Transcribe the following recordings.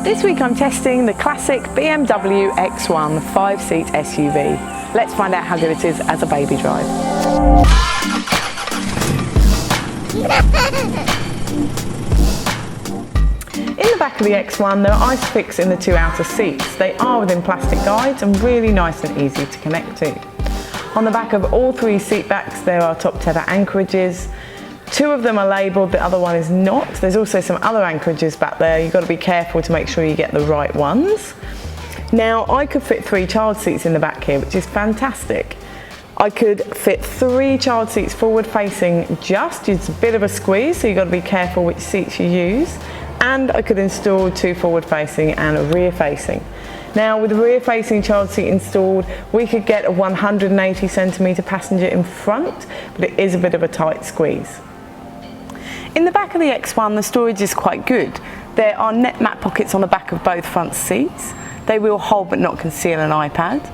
This week I'm testing the classic BMW X1 5-seat SUV. Let's find out how good it is as a baby drive. In the back of the X1 there are ISOFix in the two outer seats. They are within plastic guides and really nice and easy to connect to. On the back of all three seat backs there are top tether anchorages. Two of them are labelled, the other one is not. There's also some other anchorages back there. You've got to be careful to make sure you get the right ones. Now, I could fit 3 child seats in the back here, which is fantastic. I could fit 3 child seats forward facing, just use a bit of a squeeze, so you've got to be careful which seats you use. And I could install 2 forward facing and a rear facing. Now, with the rear facing child seat installed, we could get a 180 centimetre passenger in front, but it is a bit of a tight squeeze. In the back of the X1, the storage is quite good. There are net mat pockets on the back of both front seats. They will hold but not conceal an iPad.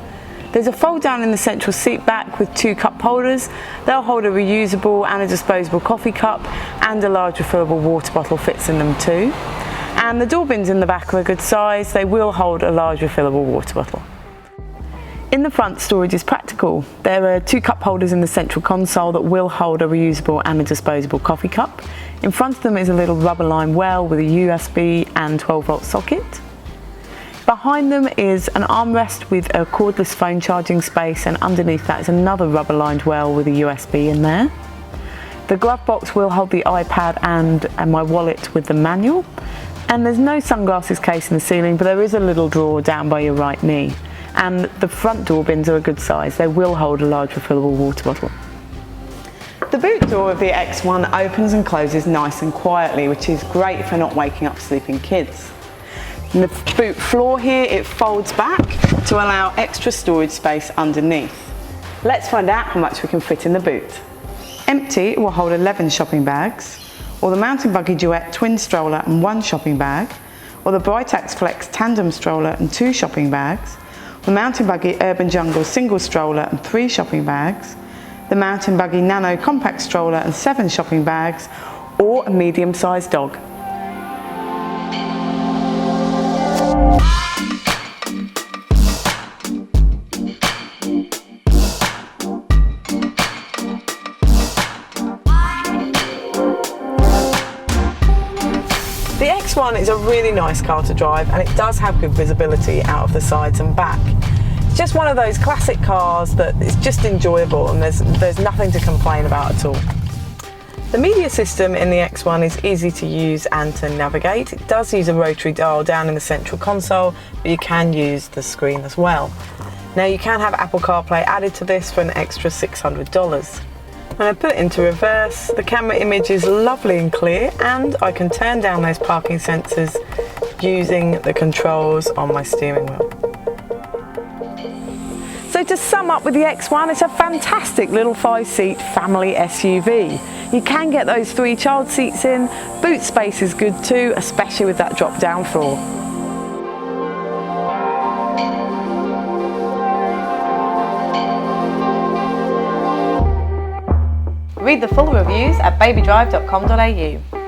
There's a fold down in the central seat back with 2 cup holders. They'll hold a reusable and a disposable coffee cup, and a large refillable water bottle fits in them too. And the door bins in the back are a good size. They will hold a large refillable water bottle. In the front, storage is practical. There are 2 cup holders in the central console that will hold a reusable and a disposable coffee cup. In front of them is a little rubber lined well with a USB and 12-volt socket. Behind them is an armrest with a cordless phone charging space, and underneath that is another rubber lined well with a USB in there. The glove box will hold the iPad and my wallet with the manual. And there's no sunglasses case in the ceiling, but there is a little drawer down by your right knee. And the front door bins are a good size. They will hold a large refillable water bottle. The boot door of the X1 opens and closes nice and quietly, which is great for not waking up sleeping kids. In the boot floor here, it folds back to allow extra storage space underneath. Let's find out how much we can fit in the boot. Empty, it will hold 11 shopping bags, or the Mountain Buggy Duet twin stroller and 1 shopping bag, or the Britax Flex tandem stroller and 2 shopping bags, the Mountain Buggy Urban Jungle single stroller and 3 shopping bags, the Mountain Buggy Nano compact stroller and 7 shopping bags, or a medium-sized dog. The X1 is a really nice car to drive, and it does have good visibility out of the sides and back. It's just one of those classic cars that is just enjoyable, and there's nothing to complain about at all. The media system in the X1 is easy to use and to navigate. It does use a rotary dial down in the central console, but you can use the screen as well. Now, you can have Apple CarPlay added to this for an extra $600. When I put it into reverse, the camera image is lovely and clear, and I can turn down those parking sensors using the controls on my steering wheel. So to sum up with the X1, it's a fantastic little 5-seat family SUV. You can get those 3 child seats in. Boot space is good too, especially with that drop-down floor. Read the full reviews at BabyDrive.com.au.